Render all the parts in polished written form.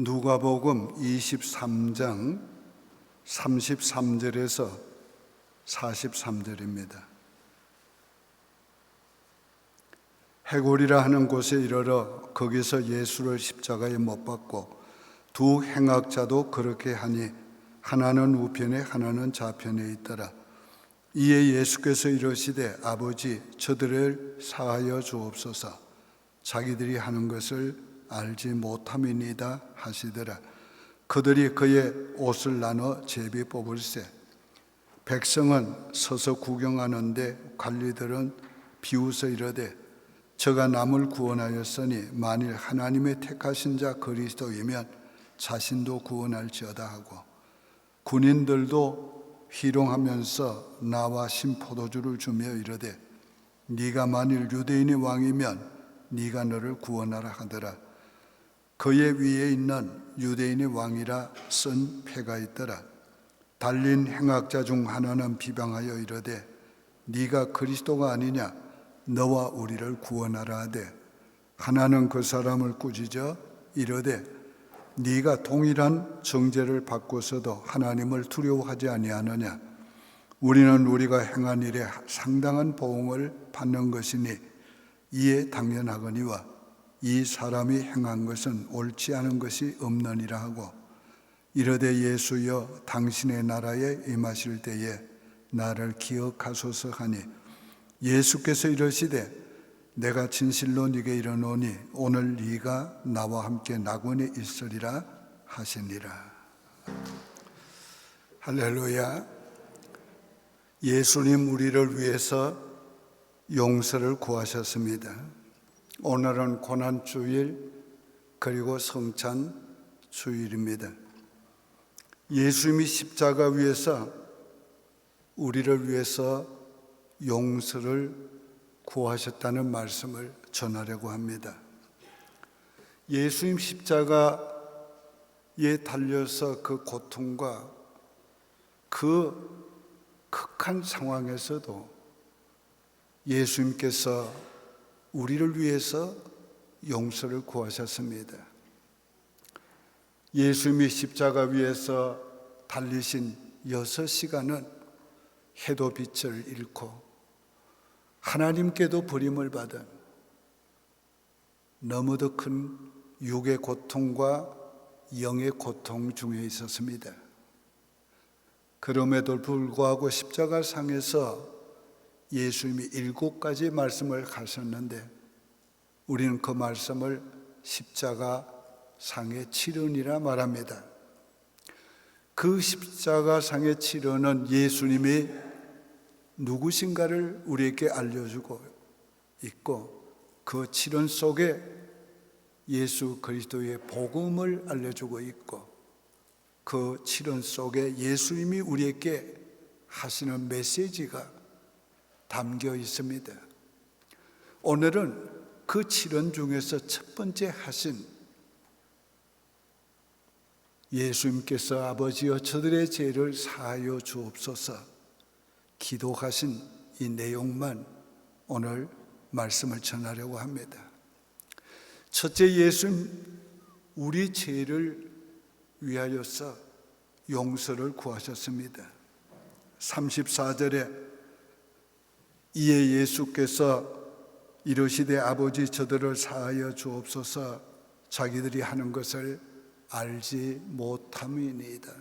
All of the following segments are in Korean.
누가복음 23장 33절에서 43절입니다. 해골이라 하는 곳에 이르러 거기서 예수를 십자가에 못 박고 두 행악자도 그렇게 하니 하나는 우편에 하나는 좌편에 있더라. 이에 예수께서 이르시되 아버지 저들을 사하여 주옵소서, 자기들이 하는 것을 알지 못함이니이다 하시더라. 그들이 그의 옷을 나눠 제비 뽑을세. 백성은 서서 구경하는데 관리들은 비웃어 이르되 저가 남을 구원하였으니 만일 하나님의 택하신 자 그리스도이면 자신도 구원할지어다 하고, 군인들도 희롱하면서 나와 신포도주를 주며 이르되 네가 만일 유대인의 왕이면 네가 너를 구원하라 하더라. 그의 위에 있는 유대인의 왕이라 쓴 패가 있더라. 달린 행악자 중 하나는 비방하여 이르되 네가 그리스도가 아니냐, 너와 우리를 구원하라 하되, 하나는 그 사람을 꾸짖어 이르되 네가 동일한 정죄를 받고서도 하나님을 두려워하지 아니하느냐. 우리는 우리가 행한 일에 상당한 보응을 받는 것이니 이에 당연하거니와 이 사람이 행한 것은 옳지 않은 것이 없느니라 하고, 이르되 예수여 당신의 나라에 임하실 때에 나를 기억하소서 하니, 예수께서 이르시되 내가 진실로 네게 이르노니 오늘 네가 나와 함께 낙원에 있으리라 하시니라. 할렐루야. 예수님 우리를 위해서 용서를 구하셨습니다. 오늘은 고난주일 그리고 성찬주일입니다. 예수님이 십자가 위에서 우리를 위해서 용서를 구하셨다는 말씀을 전하려고 합니다. 예수님 십자가에 달려서 그 고통과 그 극한 상황에서도 예수님께서 우리를 위해서 용서를 구하셨습니다. 예수님이 십자가 위에서 달리신 6시간은 해도 빛을 잃고 하나님께도 버림을 받은 너무도 큰 육의 고통과 영의 고통 중에 있었습니다. 그럼에도 불구하고 십자가 상에서 예수님이 7가지 말씀을 하셨는데 우리는 그 말씀을 십자가 상의 치른이라 말합니다. 그 십자가 상의 치른은 예수님이 누구신가를 우리에게 알려주고 있고, 그 치른 속에 예수 그리스도의 복음을 알려주고 있고, 그 치른 속에 예수님이 우리에게 하시는 메시지가 담겨 있습니다. 오늘은 그 치른 중에서 첫 번째 하신 예수님께서 아버지여 저들의 죄를 사하여 주옵소서 기도하신 이 내용만 오늘 말씀을 전하려고 합니다. 첫째, 예수님 우리 죄를 위하여서 용서를 구하셨습니다. 34절에 이에 예수께서 이르시되 아버지 저들을 사하여 주옵소서, 자기들이 하는 것을 알지 못함이니이다.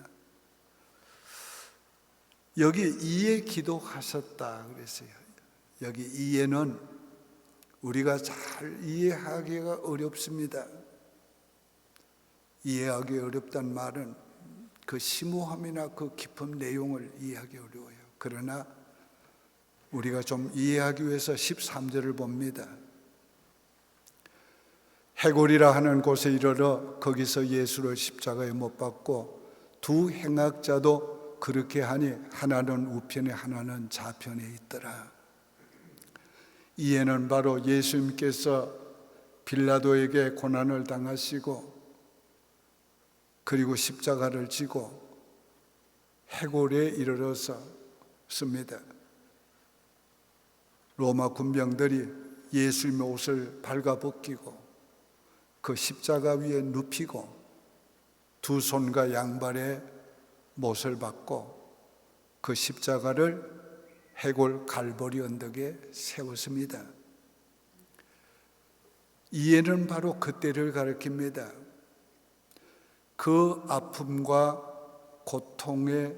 여기 이에 기도하셨다 그랬어요. 여기 이에는 우리가 잘 이해하기가 어렵습니다. 이해하기 어렵단 말은 그 심오함이나 그 깊은 내용을 이해하기 어려워요. 그러나 우리가 좀 이해하기 위해서 13절을 봅니다. 해골이라 하는 곳에 이르러 거기서 예수를 십자가에 못 박고 두 행악자도 그렇게 하니 하나는 우편에 하나는 좌편에 있더라. 이에는 바로 예수님께서 빌라도에게 고난을 당하시고 그리고 십자가를 지고 해골에 이르러서 씁니다. 로마 군병들이 예수님의 옷을 발가벗기고 그 십자가 위에 눕히고 두 손과 양발에 못을 박고 그 십자가를 해골 갈보리 언덕에 세웠습니다. 이해는 바로 그때를 가리킵니다. 그 아픔과 고통의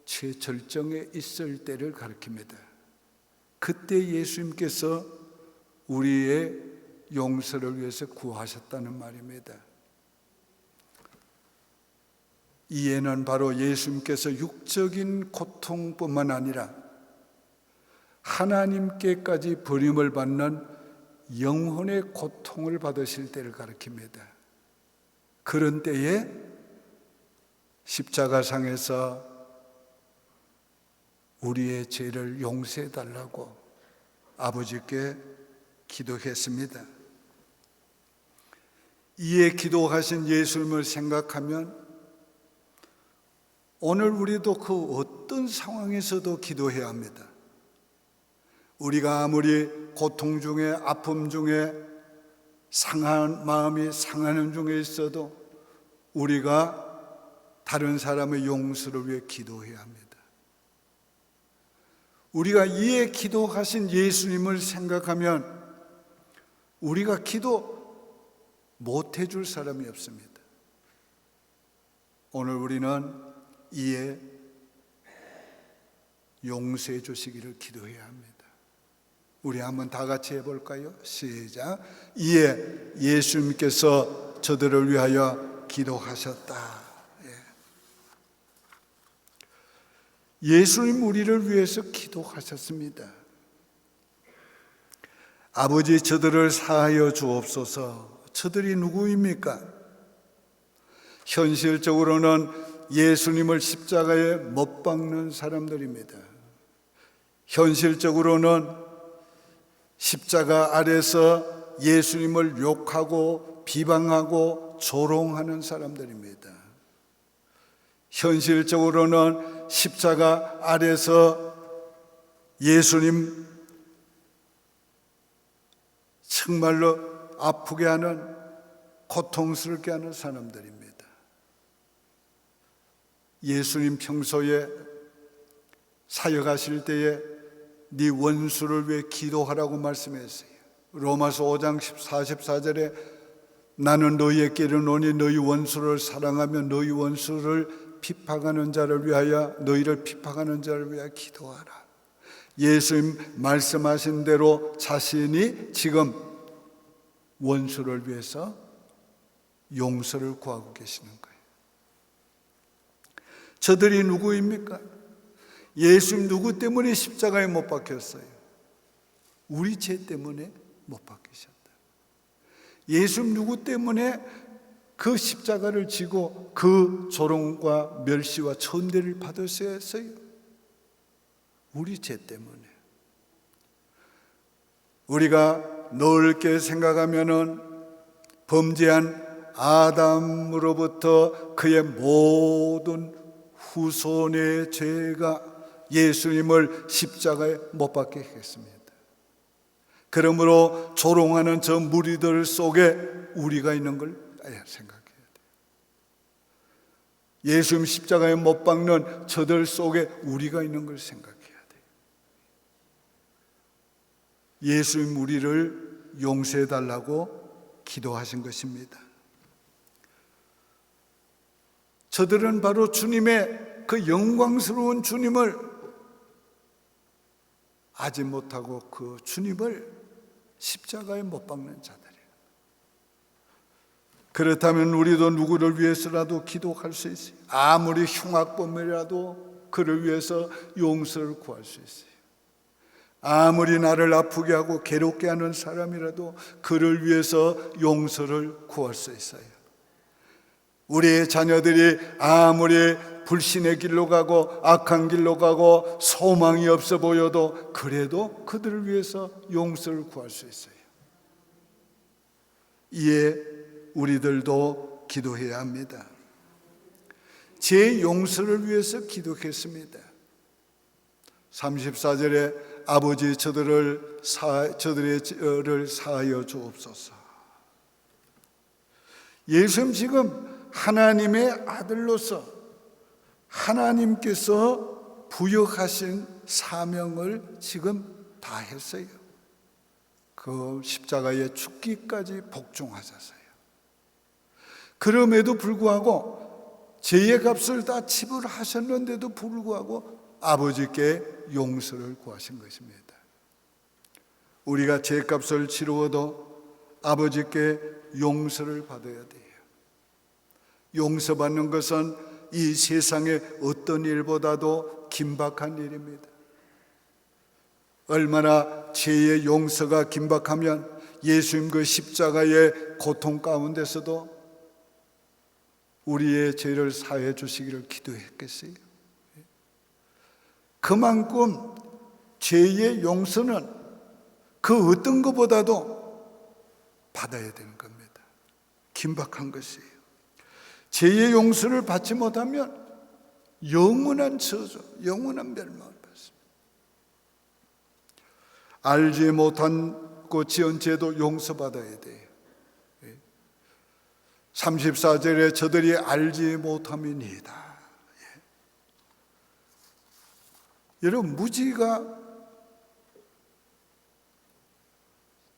최절정에 있을 때를 가리킵니다. 그때 예수님께서 우리의 용서를 위해서 구하셨다는 말입니다. 이해는 바로 예수님께서 육적인 고통뿐만 아니라 하나님께까지 버림을 받는 영혼의 고통을 받으실 때를 가리킵니다. 그런 때에 십자가상에서 우리의 죄를 용서해 달라고 아버지께 기도했습니다. 이에 기도하신 예수님을 생각하면 오늘 우리도 그 어떤 상황에서도 기도해야 합니다. 우리가 아무리 고통 중에 아픔 중에 상한 마음이 상하는 중에 있어도 우리가 다른 사람의 용서를 위해 기도해야 합니다. 우리가 이에 기도하신 예수님을 생각하면 우리가 기도 못 해줄 사람이 없습니다. 오늘 우리는 이에 용서해 주시기를 기도해야 합니다. 우리 한번 다 같이 해볼까요? 시작. 이에 예수님께서 저들을 위하여 기도하셨다. 예수님 우리를 위해서 기도하셨습니다. 아버지, 저들을 사하여 주옵소서. 저들이 누구입니까? 현실적으로는 예수님을 십자가에 못 박는 사람들입니다. 현실적으로는 십자가 아래서 예수님을 욕하고 비방하고 조롱하는 사람들입니다. 현실적으로는 십자가 아래서 예수님 정말로 아프게 하는, 고통스럽게 하는 사람들입니다. 예수님 평소에 사역하실 때에 네 원수를 위해 기도하라고 말씀했어요. 로마서 5장 44절에 나는 너희에게 이르노니 너희 원수를 사랑하며 너희 원수를 비판하는 자를 위하여, 너희를 비판하는 자를 위하여 기도하라. 예수님 말씀하신 대로 자신이 지금 원수를 위해서 용서를 구하고 계시는 거예요. 저들이 누구입니까? 예수님 누구 때문에 십자가에 못 박혔어요? 우리 죄 때문에 못 박히셨다. 예수님 누구 때문에 그 십자가를 지고 그 조롱과 멸시와 천대를 받으셔야 했어요? 우리 죄 때문에. 우리가 넓게 생각하면은 범죄한 아담으로부터 그의 모든 후손의 죄가 예수님을 십자가에 못 박게 했습니다. 그러므로 조롱하는 저 무리들 속에 우리가 있는 걸 생각해야 돼요. 예수님 십자가에 못 박는 저들 속에 우리가 있는 걸 생각해야 돼요. 예수님 우리를 용서해 달라고 기도하신 것입니다. 저들은 바로 주님의 그 영광스러운 주님을 아지 못하고 그 주님을 십자가에 못 박는 자들이에요. 그렇다면 우리도 누구를 위해서라도 기도할 수 있어요. 아무리 흉악범이라도 그를 위해서 용서를 구할 수 있어요. 아무리 나를 아프게 하고 괴롭게 하는 사람이라도 그를 위해서 용서를 구할 수 있어요. 우리의 자녀들이 아무리 불신의 길로 가고 악한 길로 가고 소망이 없어 보여도 그래도 그들을 위해서 용서를 구할 수 있어요. 이에 우리들도 기도해야 합니다. 제 용서를 위해서 기도했습니다. 34절에 아버지 저들의 죄를 사하여 주옵소서. 예수님 지금 하나님의 아들로서 하나님께서 부여하신 사명을 지금 다 했어요. 그 십자가에 죽기까지 복종하셨어요. 그럼에도 불구하고 죄의 값을 다 지불하셨는데도 불구하고 아버지께 용서를 구하신 것입니다. 우리가 죄값을 치루어도 아버지께 용서를 받아야 돼요. 용서받는 것은 이 세상의 어떤 일보다도 긴박한 일입니다. 얼마나 죄의 용서가 긴박하면 예수님 그 십자가의 고통 가운데서도 우리의 죄를 사해 주시기를 기도했겠어요. 그만큼 죄의 용서는 그 어떤 것보다도 받아야 되는 겁니다. 긴박한 것이에요. 죄의 용서를 받지 못하면 영원한 저주, 영원한 멸망을 받습니다. 알지 못하고 지은 죄도 용서받아야 돼요. 34절에 저들이 알지 못함이니이다. 여러분, 무지가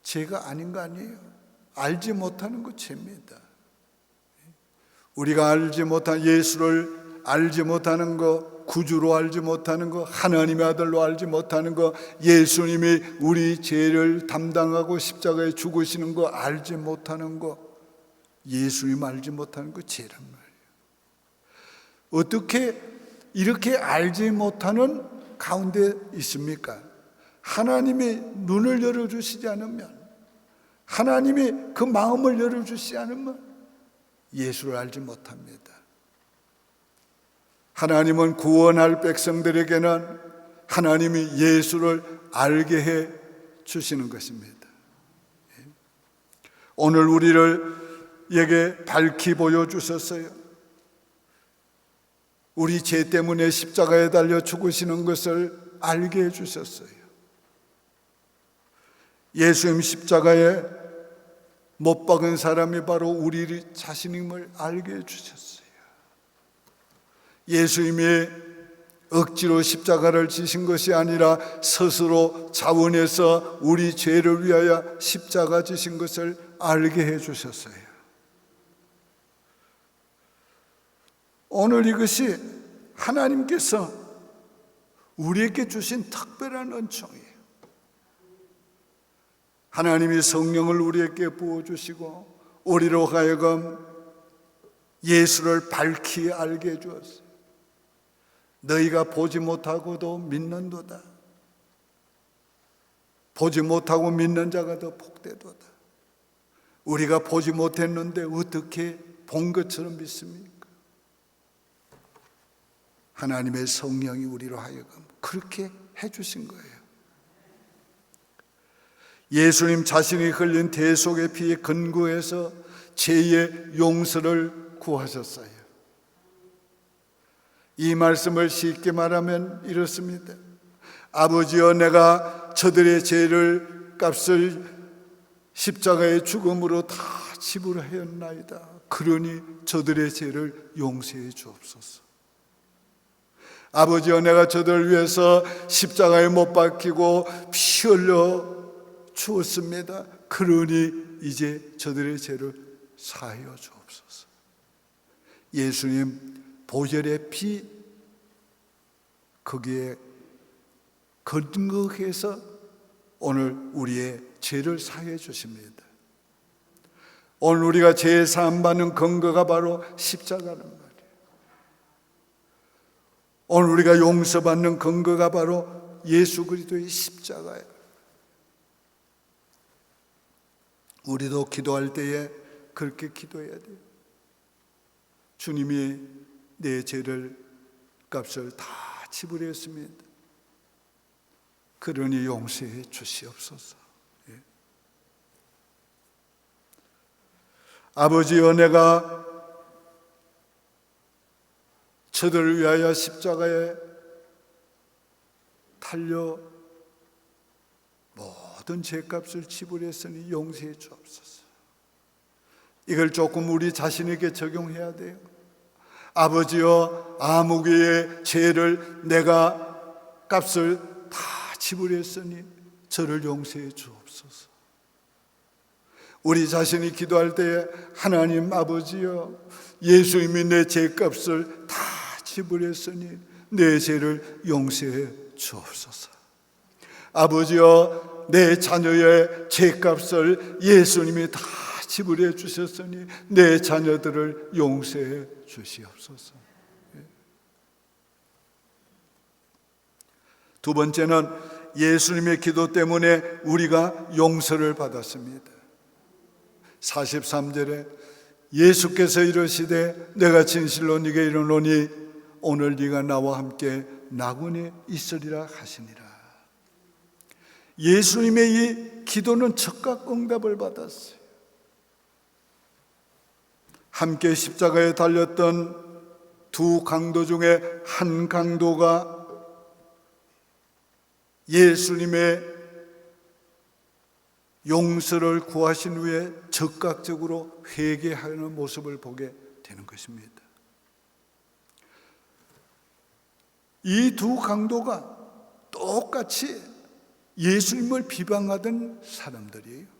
죄가 아닌 거 아니에요? 알지 못하는 거 죄입니다. 우리가 알지 못한 예수를 알지 못하는 거, 구주로 알지 못하는 거, 하나님의 아들로 알지 못하는 거, 예수님이 우리 죄를 담당하고 십자가에 죽으시는 거 알지 못하는 거, 예수님 알지 못하는 거 죄란 말이에요. 어떻게 이렇게 알지 못하는 가운데 있습니까? 하나님이 눈을 열어주시지 않으면, 하나님이 그 마음을 열어주시지 않으면 예수를 알지 못합니다. 하나님은 구원할 백성들에게는 하나님이 예수를 알게 해 주시는 것입니다. 오늘 우리에게 밝히 보여주셨어요. 우리 죄 때문에 십자가에 달려 죽으시는 것을 알게 해주셨어요. 예수님 십자가에 못 박은 사람이 바로 우리 자신임을 알게 해주셨어요. 예수님이 억지로 십자가를 지신 것이 아니라 스스로 자원해서 우리 죄를 위하여 십자가 지신 것을 알게 해주셨어요. 오늘 이것이 하나님께서 우리에게 주신 특별한 은총이에요. 하나님이 성령을 우리에게 부어주시고 우리로 하여금 예수를 밝히 알게 해주었어요. 너희가 보지 못하고도 믿는도다. 보지 못하고 믿는 자가 더 복되도다. 우리가 보지 못했는데 어떻게 본 것처럼 믿습니까? 하나님의 성령이 우리로 하여금 그렇게 해주신 거예요. 예수님 자신이 흘린 대속의 피에 근거해서 죄의 용서를 구하셨어요. 이 말씀을 쉽게 말하면 이렇습니다. 아버지여, 내가 저들의 죄를 값을 십자가의 죽음으로 다 지불하였나이다. 그러니 저들의 죄를 용서해 주옵소서. 아버지여, 내가 저들을 위해서 십자가에 못 박히고 피 흘려 주었습니다. 그러니 이제 저들의 죄를 사하여 주옵소서. 예수님 보혈의 피, 거기에 근거해서 오늘 우리의 죄를 사해 주십니다. 오늘 우리가 죄 사함 받는 근거가 바로 십자가란 말이에요. 오늘 우리가 용서받는 근거가 바로 예수 그리스도의 십자가예요. 우리도 기도할 때에 그렇게 기도해야 돼요. 주님이 내 죄를 값을 다 지불했습니다. 그러니 용서해 주시옵소서. 아버지여, 내가 저들을 위하여 십자가에 달려 모든 죄값을 지불했으니 용서해 주옵소서. 이걸 조금 우리 자신에게 적용해야 돼요. 아버지여, 아무개의 죄를 내가 값을 다 지불했으니 저를 용서해 주옵소서. 우리 자신이 기도할 때에 하나님 아버지여, 예수님이 내 죄값을 다 지불했으니 내 죄를 용서해 주옵소서. 아버지여, 내 자녀의 죄값을 예수님이 다 지불해 주셨으니 내 자녀들을 용서해 주시옵소서. 두 번째는 예수님의 기도 때문에 우리가 용서를 받았습니다. 43절에 예수께서 이르시되 내가 진실로 네게 이르노니 오늘 네가 나와 함께 낙원에 있으리라 하시니라. 예수님의 이 기도는 즉각 응답을 받았어요. 함께 십자가에 달렸던 두 강도 중에 한 강도가 예수님의 용서를 구하신 후에 즉각적으로 회개하는 모습을 보게 되는 것입니다. 이 두 강도가 똑같이 예수님을 비방하던 사람들이에요.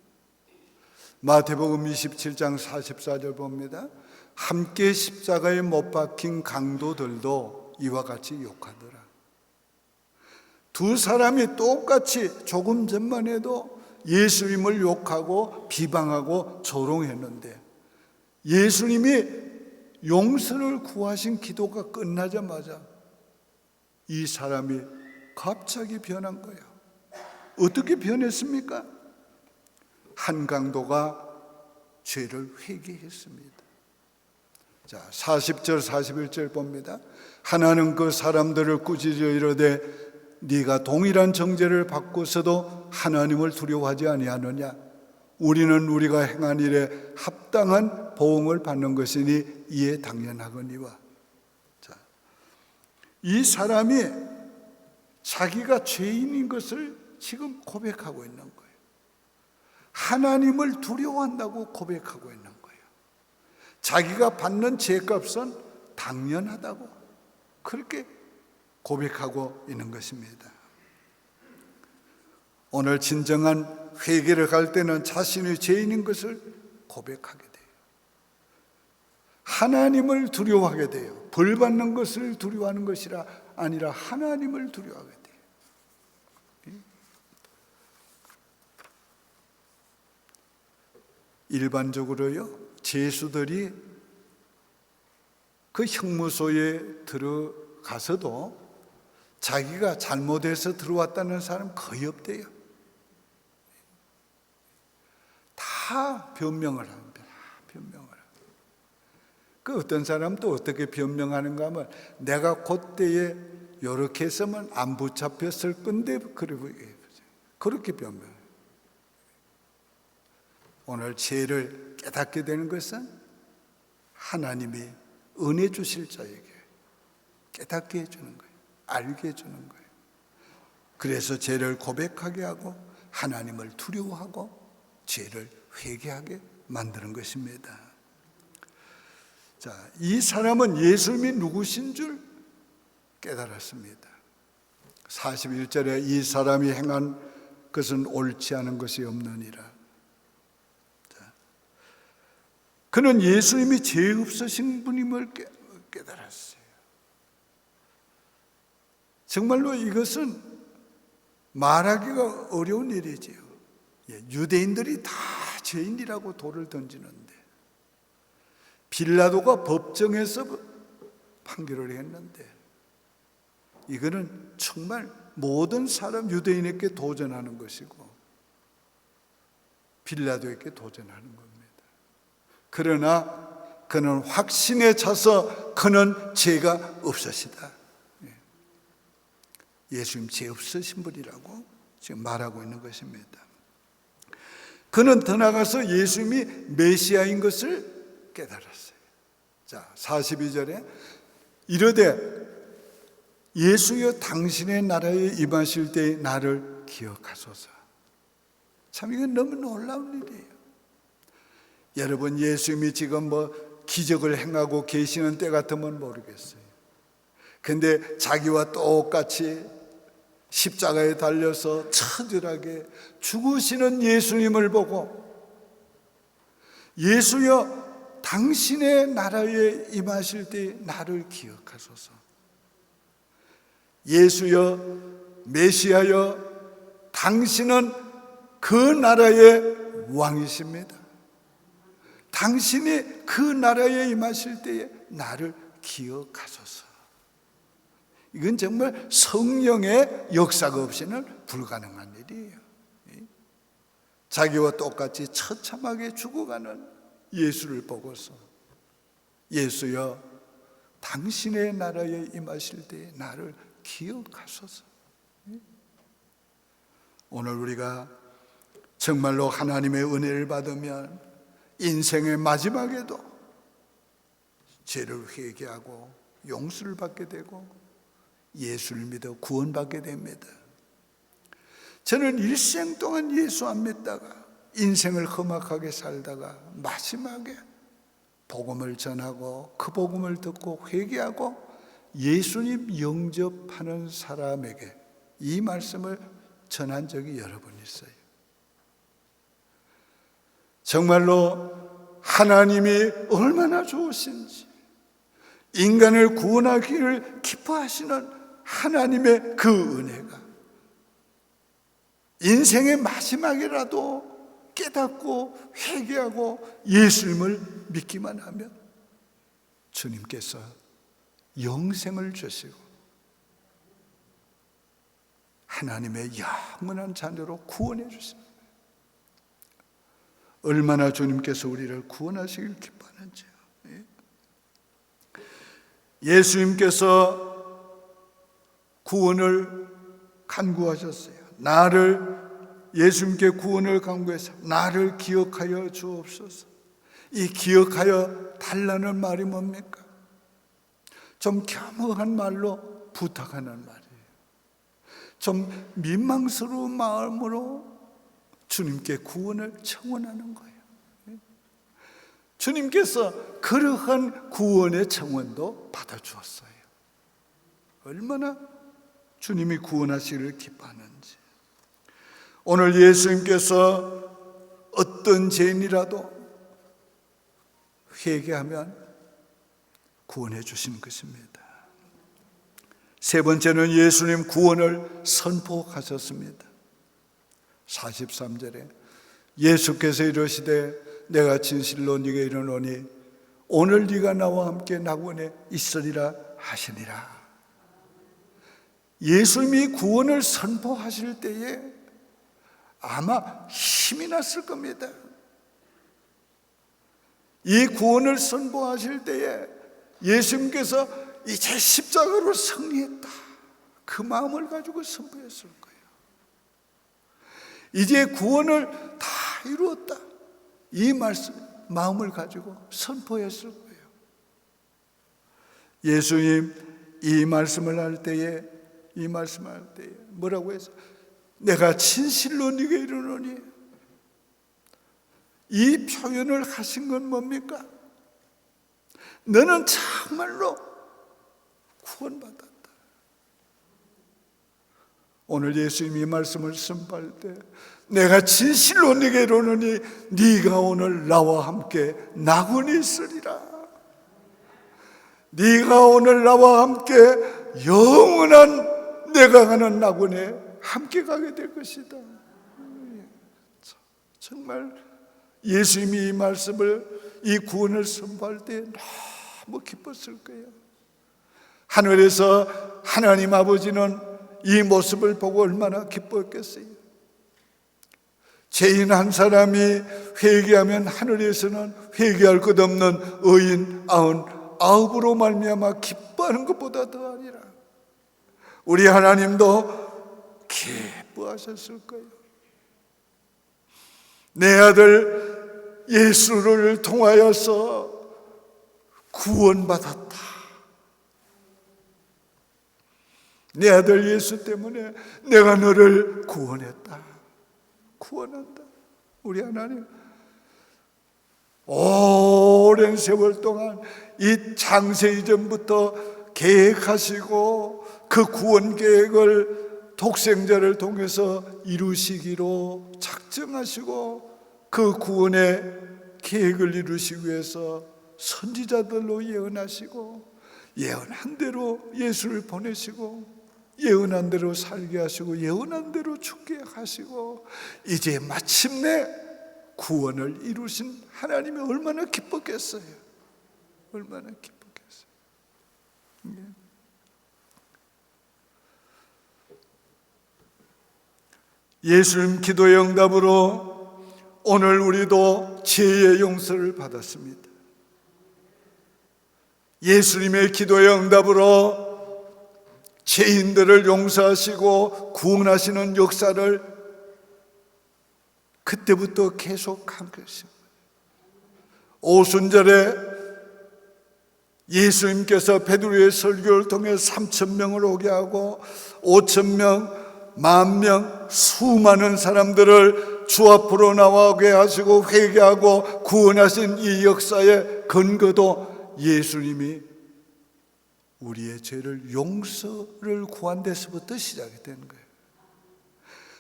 마태복음 27장 44절 봅니다. 함께 십자가에 못 박힌 강도들도 이와 같이 욕하더라. 두 사람이 똑같이 조금 전만 해도 예수님을 욕하고 비방하고 조롱했는데 예수님이 용서를 구하신 기도가 끝나자마자 이 사람이 갑자기 변한 거예요. 어떻게 변했습니까? 한 강도가 죄를 회개했습니다. 자, 40절 41절 봅니다. 하나는 그 사람들을 꾸짖어 이르되 네가 동일한 정죄를 받고서도 하나님을 두려워하지 아니하느냐? 우리는 우리가 행한 일에 합당한 보응을 받는 것이니 이에 당연하거니와. 자, 이 사람이 자기가 죄인인 것을 지금 고백하고 있는 거예요. 하나님을 두려워한다고 고백하고 있는 거예요. 자기가 받는 죄값은 당연하다고 그렇게 고백하고 있는 것입니다. 오늘 진정한 회개를 갈 때는 자신의 죄인인 것을 고백하게 돼요. 하나님을 두려워하게 돼요. 벌 받는 것을 두려워하는 것이 아니라 하나님을 두려워하게 돼요. 일반적으로요, 죄수들이 그 형무소에 들어가서도 자기가 잘못해서 들어왔다는 사람 거의 없대요. 다 변명을 합니다. 변명을. 그 어떤 사람은 또 어떻게 변명하는가 하면 내가 그때에 이렇게 했으면 안 붙잡혔을 건데 그렇게 변명해요. 오늘 죄를 깨닫게 되는 것은 하나님이 은혜 주실 자에게 깨닫게 해주는 거예요. 알게 해주는 거예요. 그래서 죄를 고백하게 하고 하나님을 두려워하고 죄를 회개하게 만드는 것입니다. 자, 이 사람은 예수님이 누구신 줄 깨달았습니다. 41절에 이 사람이 행한 것은 옳지 않은 것이 없느니라. 그는 예수님이 죄 없으신 분임을 깨달았어요. 정말로 이것은 말하기가 어려운 일이지요. 유대인들이 다 죄인이라고 돌을 던지는데 빌라도가 법정에서 판결을 했는데 이거는 정말 모든 사람 유대인에게 도전하는 것이고 빌라도에게 도전하는 겁니다. 그러나 그는 확신에 차서 그는 죄가 없으시다. 예수님 죄 없으신 분이라고 지금 말하고 있는 것입니다. 그는 더 나아가서 예수님이 메시아인 것을 깨달았어요. 자, 42절에 이르되 예수여 당신의 나라에 임하실 때에 나를 기억하소서. 참 이건 너무 놀라운 일이에요. 여러분, 예수님이 지금 기적을 행하고 계시는 때 같으면 모르겠어요. 근데 자기와 똑같이 십자가에 달려서 처절하게 죽으시는 예수님을 보고, 예수여 당신의 나라에 임하실 때 나를 기억하소서. 예수여 메시아여 당신은 그 나라의 왕이십니다. 당신이 그 나라에 임하실 때에 나를 기억하소서. 이건 정말 성령의 역사가 없이는 불가능한 일이에요. 자기와 똑같이 처참하게 죽어가는 예수를 보고서 예수여 당신의 나라에 임하실 때에 나를 기억하소서. 오늘 우리가 정말로 하나님의 은혜를 받으면 인생의 마지막에도 죄를 회개하고 용서를 받게 되고 예수를 믿어 구원받게 됩니다. 저는 일생 동안 예수 안 믿다가 인생을 험악하게 살다가 마지막에 복음을 전하고 그 복음을 듣고 회개하고 예수님 영접하는 사람에게 이 말씀을 전한 적이 여러 번 있어요. 정말로 하나님이 얼마나 좋으신지, 인간을 구원하기를 기뻐하시는 하나님의 그 은혜가 인생의 마지막이라도 깨닫고 회개하고 예수님을 믿기만 하면 주님께서 영생을 주시고 하나님의 영원한 자녀로 구원해 주십니다. 얼마나 주님께서 우리를 구원하시길 기뻐하는지요. 예수님께서 구원을 간구하셨어요. 예수님께 구원을 간구해서 나를 기억하여 주옵소서. 이 기억하여 달라는 말이 뭡니까? 좀 겸허한 말로 부탁하는 말이에요. 좀 민망스러운 마음으로 주님께 구원을 청원하는 거예요. 주님께서 그러한 구원의 청원도 받아주었어요. 얼마나 주님이 구원하시기를 기뻐하는지. 오늘 예수님께서 어떤 죄인이라도 회개하면 구원해 주시는 것입니다. 세 번째는 예수님 구원을 선포하셨습니다. 43절에 예수께서 이르시되 내가 진실로 네게 이르노니 오늘 네가 나와 함께 낙원에 있으리라 하시니라. 예수님이 구원을 선포하실 때에 아마 힘이 났을 겁니다. 이 구원을 선포하실 때에 예수님께서 이제 십자가로 승리했다, 그 마음을 가지고 선포했을 거예요. 이제 구원을 다 이루었다, 이 마음을 가지고 선포했을 거예요. 예수님 이 말씀을 할 때에 뭐라고 해서 내가 진실로 네게 이르노니, 이 표현을 하신 건 뭡니까? 너는 정말로 구원받았다. 오늘 예수님이 이 말씀을 선포할 때 내가 진실로 네게 이르노니 네가 오늘 나와 함께 낙원에 있으리라. 네가 오늘 나와 함께 영원한 내가 가는 낙원에 함께 가게 될 것이다. 정말 예수님이 이 말씀을, 이 구원을 선포할 때 너무 기뻤을 거예요. 하늘에서 하나님 아버지는 이 모습을 보고 얼마나 기뻤겠어요. 죄인 한 사람이 회개하면 하늘에서는 회개할 것 없는 의인 99으로 말미암아 기뻐하는 것보다 더하니라. 우리 하나님도 기뻐하셨을 거예요. 내 아들 예수를 통하여서 구원받았다. 내 아들 예수 때문에 내가 너를 구원했다. 구원한다. 우리 하나님 오랜 세월 동안 이 창세 이전부터 계획하시고 그 구원 계획을 독생자를 통해서 이루시기로 작정하시고 그 구원의 계획을 이루시기 위해서 선지자들로 예언하시고 예언한 대로 예수를 보내시고 예언한 대로 살게 하시고 예언한 대로 죽게 하시고 이제 마침내 구원을 이루신 하나님이 얼마나 기뻤겠어요. 얼마나 기뻤겠어요. 예수님 기도의 응답으로 오늘 우리도 죄의 용서를 받았습니다. 예수님의 기도의 응답으로 죄인들을 용서하시고 구원하시는 역사를 그때부터 계속한 것입니다. 오순절에 예수님께서 베드로의 설교를 통해 3,000명을 오게 하고 5,000명, 10,000명, 수많은 사람들을 주 앞으로 나오게 하시고 회개하고 구원하신 이 역사의 근거도 예수님이 우리의 죄를 용서를 구한 데서부터 시작이 되는 거예요.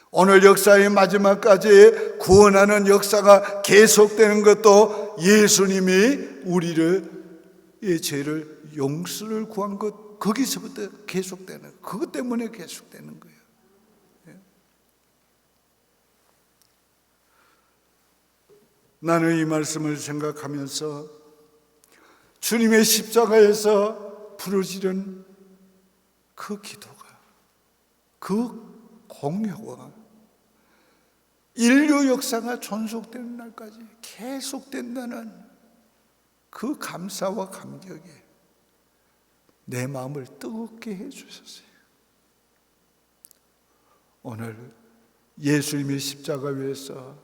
오늘 역사의 마지막까지 구원하는 역사가 계속되는 것도 예수님이 우리의 죄를 용서를 구한 것, 거기서부터 계속되는, 그것 때문에 계속되는 거예요. 나는 이 말씀을 생각하면서 주님의 십자가에서 부르짖은 그 기도가, 그 공효가 인류 역사가 존속되는 날까지 계속된다는 그 감사와 감격에 내 마음을 뜨겁게 해주셨어요. 오늘 예수님의 십자가 위에서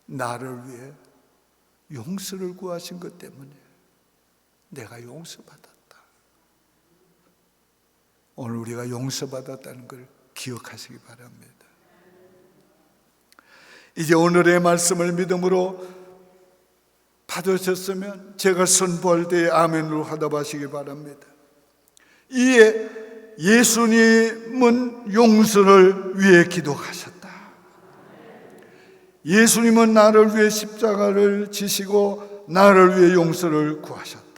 나를 위해 용서를 구하신 것 때문에 내가 용서받았다. 오늘 우리가 용서받았다는 걸 기억하시기 바랍니다. 이제 오늘의 말씀을 믿음으로 받으셨으면 제가 선포할 때에 아멘으로 화답하시기 바랍니다. 이에 예수님은 용서를 위해 기도하셨다. 예수님은 나를 위해 십자가를 지시고 나를 위해 용서를 구하셨다.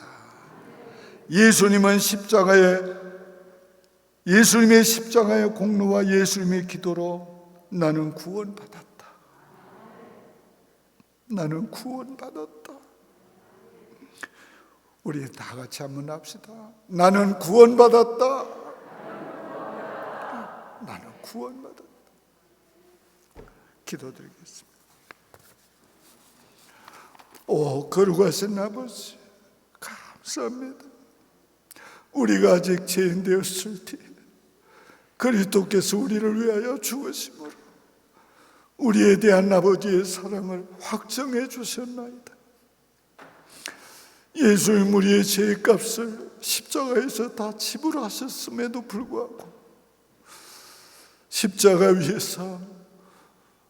예수님의 십자가의 공로와 예수님의 기도로 나는 구원받았다. 나는 구원받았다. 우리 다 같이 한번 합시다. 나는 구원받았다. 나는 구원받았다. 기도드리겠습니다. 오, 거룩하신 아버지, 감사합니다. 우리가 아직 죄인 되었을 때 그리스도께서 우리를 위하여 죽으심으로 우리에 대한 아버지의 사랑을 확정해 주셨나이다. 예수님 우리의 죄값을 십자가에서 다 지불하셨음에도 불구하고 십자가 위에서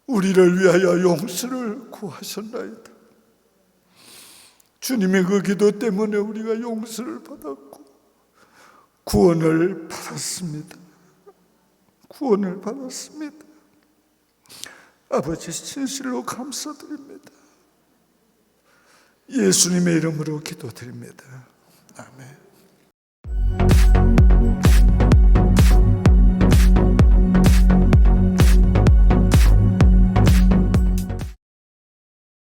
우리를 위하여 용서를 구하셨나이다. 주님의 그 기도 때문에 우리가 용서를 받았고 구원을 받았습니다. 구원을 받았습니다. 아버지 진실로 감사드립니다. 예수님의 이름으로 기도드립니다. 아멘.